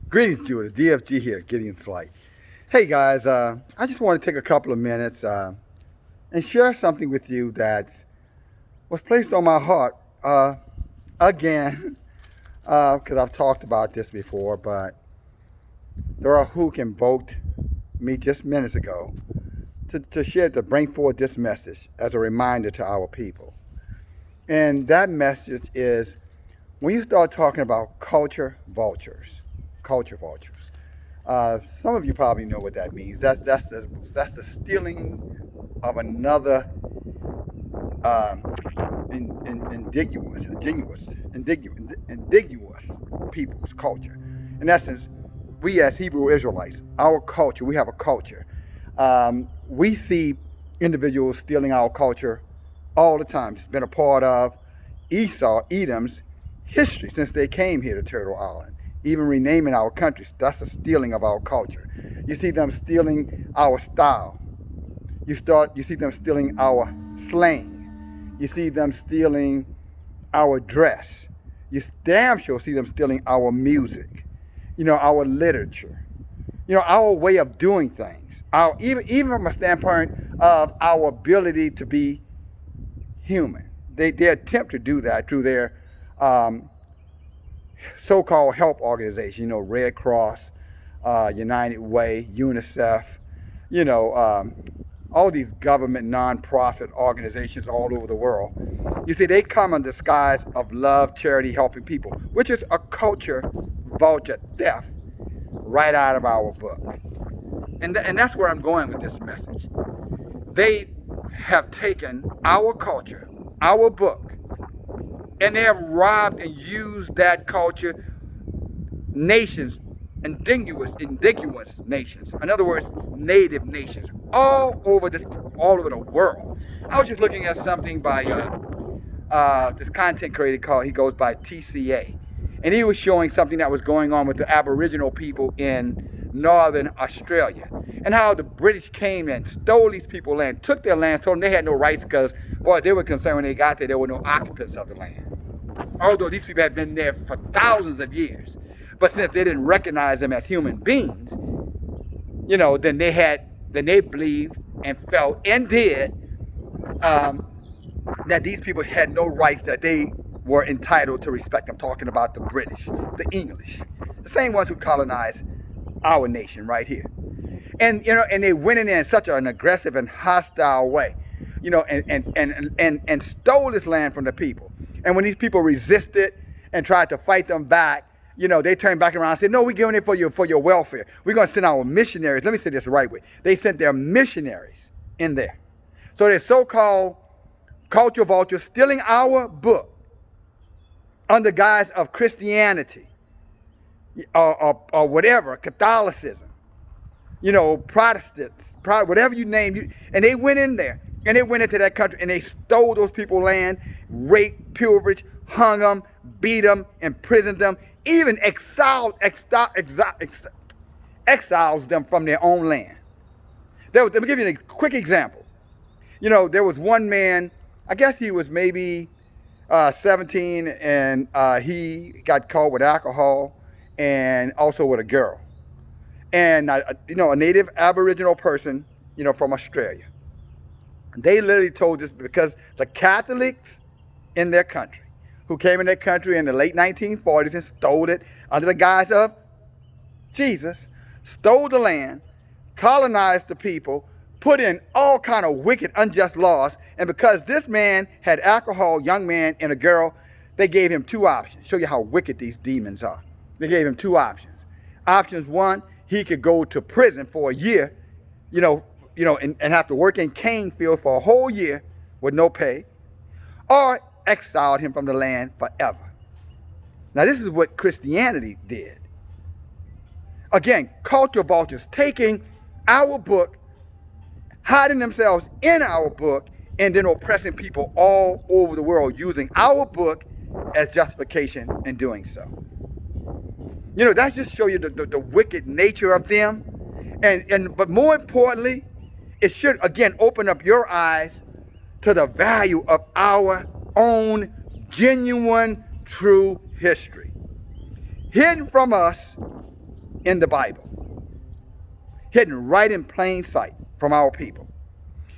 Greetings, Judah. DFG here, Gideon Flight. Hey guys, I just want to take a couple of minutes and share something with you that was placed on my heart again, because I've talked about this before, but there are who can vote me just minutes ago to bring forward this message as a reminder to our people. And that message is when you start talking about culture vultures. Some of you probably know what that means. That's the stealing of another indigenous people's culture. In essence, we as Hebrew Israelites, our culture, we have a culture. We see individuals stealing our culture all the time. It's been a part of Edom's history since they came here to Turtle Island. Even renaming our countries, that's a stealing of our culture. You see them stealing our style. You see them stealing our slang. You see them stealing our dress. You damn sure see them stealing our music. Our literature. Our way of doing things. Even from a standpoint of our ability to be human. They attempt to do that through their so-called help organization, Red Cross, United Way, UNICEF, all these government non-profit organizations all over the world. You see, they come in disguise of love, charity, helping people, which is a culture vulture theft right out of our book. And that's where I'm going with this message. They have taken our culture, our book, and they have robbed and used that culture, nations, indigenous nations. In other words, native nations, all over the world. I was just looking at something by this content creator he goes by T.I.E. And he was showing something that was going on with the Aboriginal people in Northern Australia. And how the British came and stole these people's land, took their land, told them they had no rights because, as far as they were concerned, when they got there were no occupants of the land. Although these people had been there for thousands of years. But since they didn't recognize them as human beings, then they believed and felt and did that these people had no rights, that they were entitled to respect. I'm talking about the British, the English, the same ones who colonized our nation right here. And and they went in there in such an aggressive and hostile way, and stole this land from the people. And when these people resisted and tried to fight them back, they turned back around and said, no, we're giving it for your welfare. We're going to send our missionaries. Let me say this the right way. They sent their missionaries in there. So they're so-called culture vultures stealing our book under guise of Christianity or whatever, Catholicism, Protestants, whatever you name. And they went in there. And they went into that country and they stole those people's land, raped, pillaged, hung them, beat them, imprisoned them, even exiles them from their own land. Let me give you a quick example. There was one man, I guess he was maybe 17, and he got caught with alcohol and also with a girl. And, a native Aboriginal person, from Australia. They literally told this because the Catholics in their country, who came in their country in the late 1940s and stole it under the guise of Jesus, stole the land, colonized the people, put in all kind of wicked, unjust laws. And because this man had alcohol, young man, and a girl, they gave him two options. Show you how wicked these demons are. They gave him two options. Options one, he could go to prison for a year, and have to work in cane fields for a whole year with no pay, or exiled him from the land forever. Now, this is what Christianity did. Again, culture vultures taking our book, hiding themselves in our book, and then oppressing people all over the world, using our book as justification in doing so. That just shows you the wicked nature of them. But more importantly, it should, again, open up your eyes to the value of our own genuine, true history. Hidden from us in the Bible, hidden right in plain sight from our people.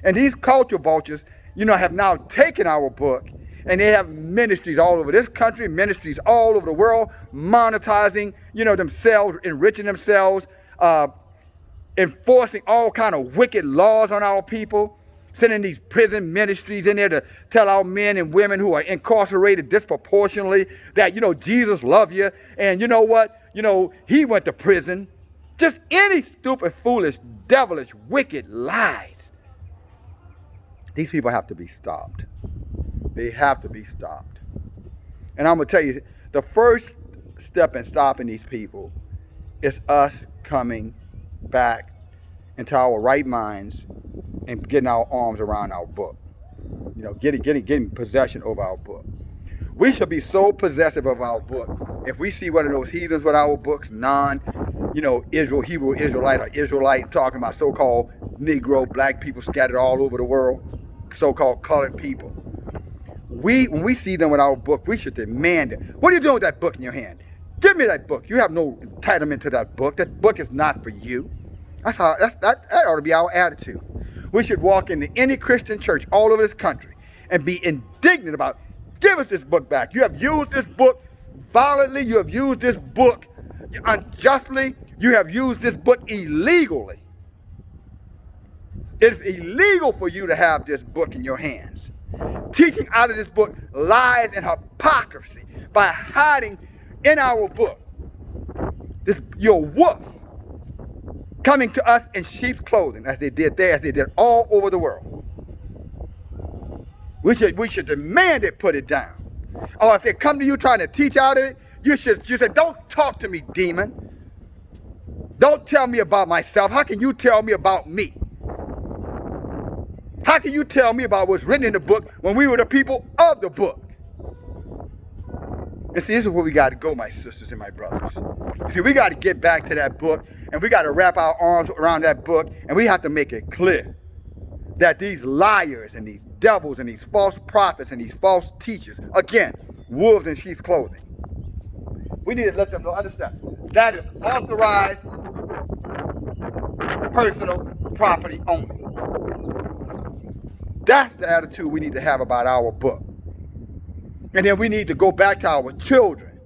And these culture vultures, have now taken our book, and they have ministries all over this country, ministries all over the world, monetizing, themselves, enriching themselves, enforcing all kind of wicked laws on our people, sending these prison ministries in there to tell our men and women who are incarcerated disproportionately that, Jesus loves you, and you know what? He went to prison. Just any stupid, foolish, devilish, wicked lies. These people have to be stopped. They have to be stopped. And I'm going to tell you, the first step in stopping these people is us coming back into our right minds and getting our arms around our book. Getting possession over our book. We should be so possessive of our book. If we see one of those heathens with our books, Hebrew Israelite or Israelite, talking about so-called Negro, black people scattered all over the world, so-called colored people. When we see them with our book, we should demand it. What are you doing with that book in your hand? Give me that book. You have no entitlement to that book. That book is not for you. That ought to be our attitude. We should walk into any Christian church all over this country and be indignant about, give us this book back. You have used this book violently. You have used this book unjustly. You have used this book illegally. It's illegal for you to have this book in your hands. Teaching out of this book lies and hypocrisy by hiding in our book your wolf coming to us in sheep's clothing, as they did there, as they did all over the world. We should demand it, put it down. Or if they come to you trying to teach out of it, you say, don't talk to me, demon. Don't tell me about myself. How can you tell me about me? How can you tell me about what's written in the book when we were the people of the book? And see, this is where we got to go, my sisters and my brothers. See, we got to get back to that book, and we got to wrap our arms around that book, and we have to make it clear that these liars and these devils and these false prophets and these false teachers, again, wolves in sheep's clothing, we need to let them know, understand, that is authorized personal property only. That's the attitude we need to have about our book. And then we need to go back to our children.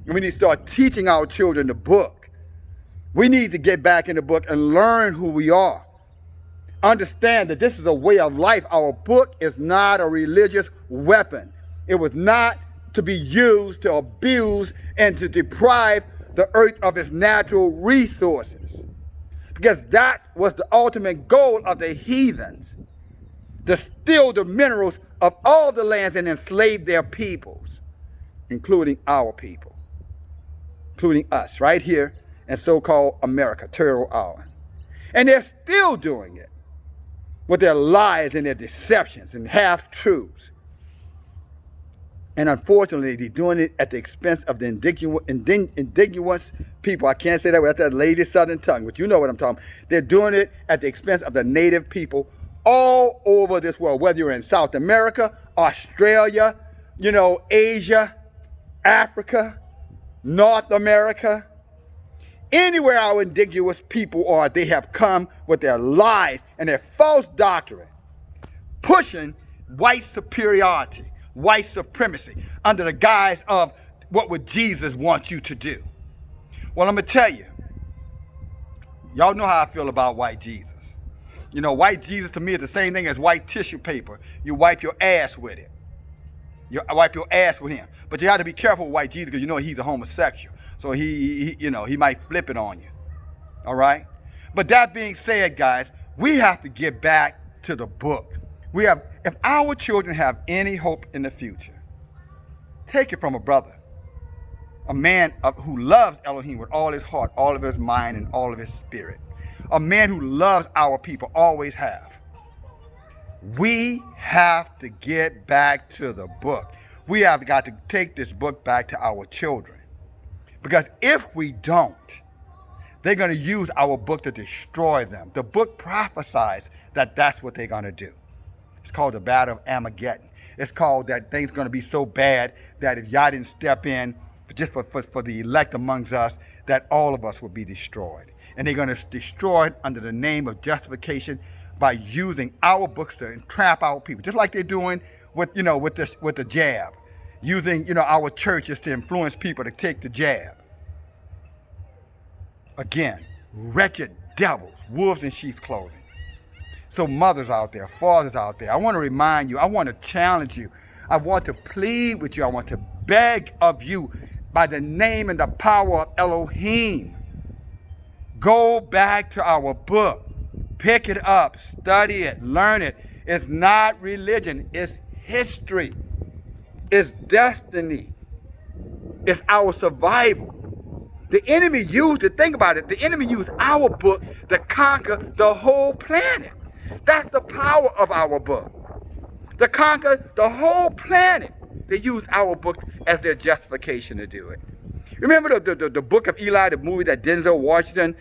And we need to start teaching our children the book. We need to get back in the book and learn who we are. Understand that this is a way of life. Our book is not a religious weapon. It was not to be used to abuse and to deprive the earth of its natural resources. Because that was the ultimate goal of the heathens. To steal the minerals of all the lands and enslave their peoples, including our people, including us right here in so-called America, Turtle Island. And they're still doing it with their lies and their deceptions and half-truths. And unfortunately, they're doing it at the expense of the indigenous people. I can't say that without that lazy southern tongue, but you know what I'm talking about. They're doing it at the expense of the native people all over this world, whether you're in South America, Australia, Asia, Africa, North America, anywhere our indigenous people are, they have come with their lies and their false doctrine, pushing white superiority, white supremacy, under the guise of what would Jesus want you to do. Well, I'm going to tell you, y'all know how I feel about white Jesus. White Jesus to me is the same thing as white tissue paper. You wipe your ass with it. You wipe your ass with him. But you have to be careful with white Jesus because he's a homosexual. So he might flip it on you. All right? But that being said, guys, we have to get back to the book. If our children have any hope in the future, take it from a brother. A man who loves Elohim with all his heart, all of his mind, and all of his spirit. A man who loves our people, always have. We have to get back to the book. We have got to take this book back to our children. Because if we don't, they're going to use our book to destroy them. The book prophesies that that's what they're going to do. It's called the Battle of Armageddon. It's called that things going to be so bad that if y'all didn't step in, just for the elect amongst us, that all of us will be destroyed. And they're going to destroy it under the name of justification by using our books to entrap our people, just like they're doing with, with the jab, using, our churches to influence people to take the jab. Again, wretched devils, wolves in sheep's clothing. So mothers out there, fathers out there, I want to remind you, I want to challenge you, I want to plead with you, I want to beg of you by the name and the power of Elohim. Go back to our book, pick it up, study it, learn it. It's not religion, it's history, it's destiny, it's our survival. The enemy used it, think about it, the enemy used our book to conquer the whole planet. That's the power of our book. To conquer the whole planet. They used our book as their justification to do it. Remember the book of Eli, the movie that Denzel Washington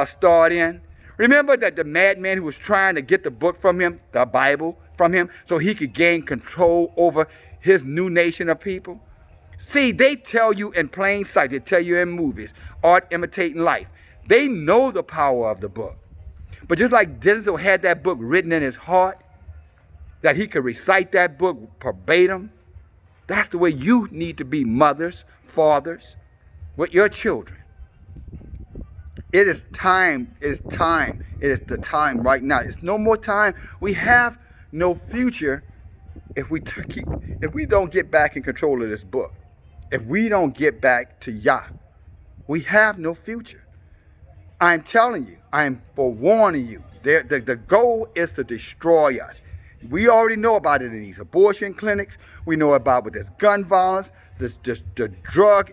starred in? Remember that the madman who was trying to get the book from him, the Bible from him, so he could gain control over his new nation of people? See, they tell you in plain sight, they tell you in movies, art imitating life. They know the power of the book. But just like Denzel had that book written in his heart, that he could recite that book verbatim, that's the way you need to be, mothers, fathers, with your children. It is time, it is time, it is the time right now. It's no more time. We have no future if we don't get back in control of this book. If we don't get back to Yah, we have no future. I'm telling you, I'm forewarning you. The goal is to destroy us. We already know about it in these abortion clinics. We know about with this gun violence, the drug,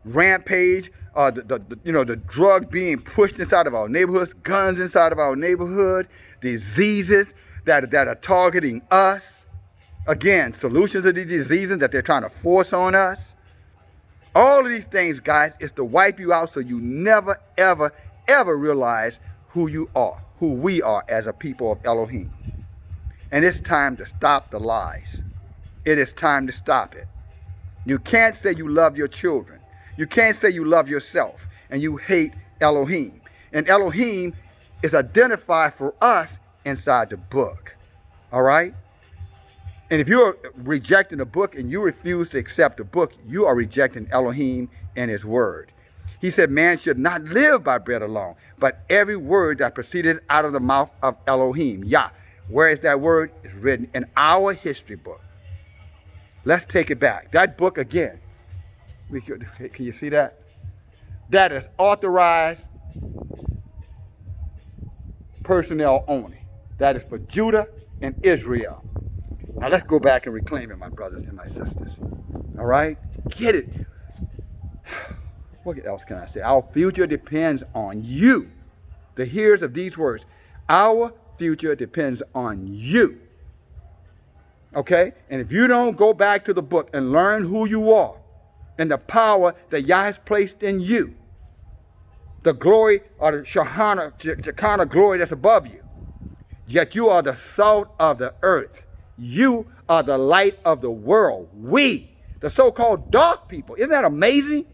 rampage, the drug being pushed inside of our neighborhoods, guns inside of our neighborhood, diseases that are targeting us. Again, solutions to these diseases that they're trying to force on us. All of these things, guys, is to wipe you out so you never, ever, ever realize who you are, who we are as a people of Elohim. And it's time to stop the lies. It is time to stop it. You can't say you love your children. You can't say you love yourself and you hate Elohim. And Elohim is identified for us inside the book. All right? And if you're rejecting the book and you refuse to accept the book, you are rejecting Elohim and his word. He said man should not live by bread alone, but every word that proceeded out of the mouth of Elohim, Yah. Where is that word? It's written in our history book. Let's take it back. That book again. Can you see that? That is authorized personnel only. That is for Judah and Israel. Now let's go back and reclaim it, my brothers and my sisters. All right? Get it. What else can I say? Our future depends on you. The hearers of these words. Our future depends on you. Okay? And if you don't go back to the book and learn who you are and the power that Yah has placed in you, the glory or the Shekinah glory that's above you, yet you are the salt of the earth. You are the light of the world. We, the so-called dark people. Isn't that amazing?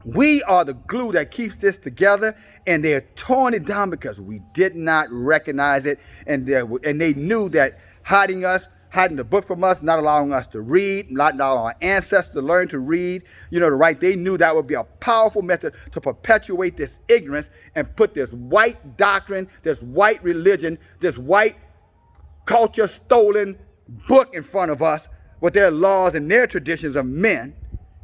We are the glue that keeps this together, and they're torn it down because we did not recognize it, and they knew that hiding the book from us, not allowing us to read, not allowing our ancestors to learn to read, to write. They knew that would be a powerful method to perpetuate this ignorance and put this white doctrine, this white religion, this white culture stolen book in front of us with their laws and their traditions of men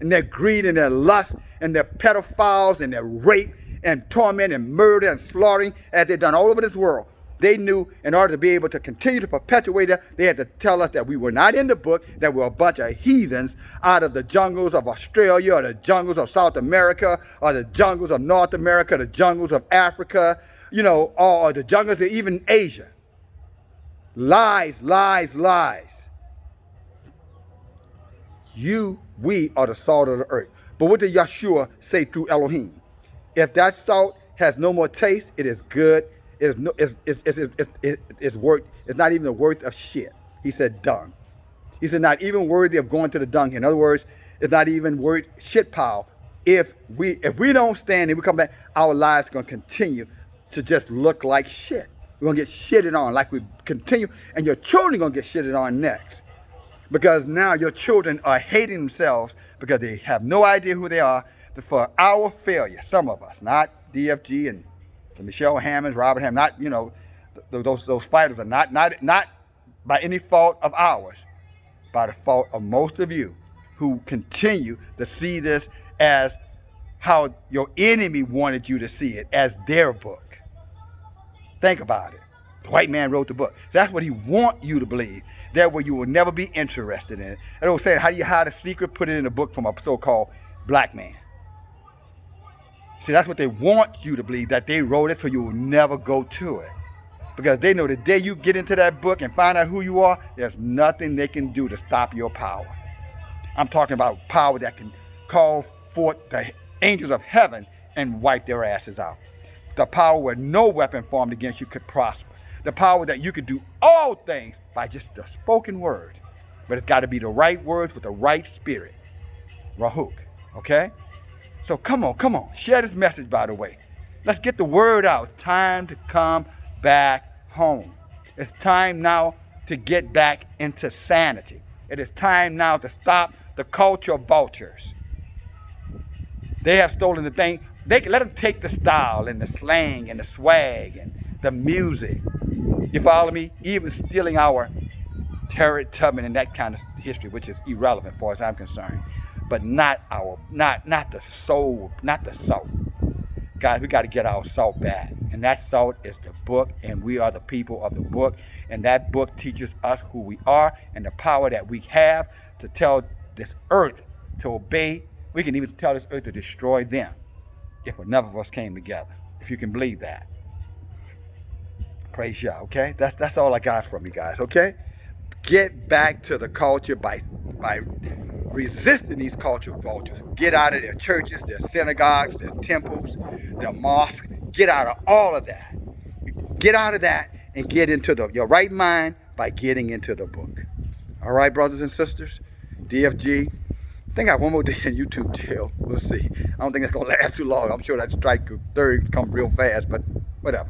and their greed and their lust and their pedophiles and their rape and torment and murder and slaughtering as they've done all over this world. They knew in order to be able to continue to perpetuate it, they had to tell us that we were not in the book, that we were a bunch of heathens out of the jungles of Australia or the jungles of South America or the jungles of North America, the jungles of Africa, or the jungles of even Asia. Lies, lies, lies. We are the salt of the earth. But what did Yeshua say through Elohim? If that salt has no more taste, it is good. It's not even the worth of shit. He said dung. He said not even worthy of going to the dung. In other words, It's not even worth shit pile. If we don't stand and we come back, our lives are going to continue to just look like shit. We're going to get shitted on like we continue, and your children are going to get shitted on next. Because now your children are hating themselves because they have no idea who they are for our failure. Some of us, not DFG and Michelle Hammonds, Robert Hammond, not, you know, those fighters are not by any fault of ours, by the fault of most of you who continue to see this as how your enemy wanted you to see it, as their book. Think about it. The white man wrote the book. That's what he wants you to believe. That way you will never be interested in it. And I was saying, how do you hide a secret? Put it in a book from a so-called black man. See, that's what they want you to believe, that they wrote it so you will never go to it. Because they know the day you get into that book and find out who you are, there's nothing they can do to stop your power. I'm talking about power that can call forth the angels of heaven and wipe their asses out. The power where no weapon formed against you could prosper. The power that you could do all things by just the spoken word. But it's got to be the right words with the right spirit. Rahuk. Okay? So come on. Share this message, by the way. Let's get the word out. It's time to come back home. It's time now to get back into sanity. It is time now to stop the culture of vultures. They have stolen the thing. They let them take the style and the slang and the swag and the music. You follow me? Even stealing our Harriet Tubman and that kind of history, which is irrelevant as I'm concerned. But not the soul, not the salt. Guys, we got to get our salt back. And that salt is the book, and we are the people of the book. And that book teaches us who we are and the power that we have to tell this earth to obey. We can even tell this earth to destroy them if enough of us came together. If you can believe that. Praise Yah, okay? That's all I got from you guys, okay? Get back to the culture by resisting these cultural vultures. Get out of their churches, their synagogues, their temples, their mosques. Get out of all of that. Get out of that and get into your right mind by getting into the book. All right, brothers and sisters? DFG. I think I have one more day in YouTube jail. We'll see. I don't think it's going to last too long. I'm sure that strike third comes real fast, but whatever.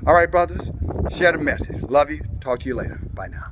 All right, brothers. Share the message. Love you. Talk to you later. Bye now.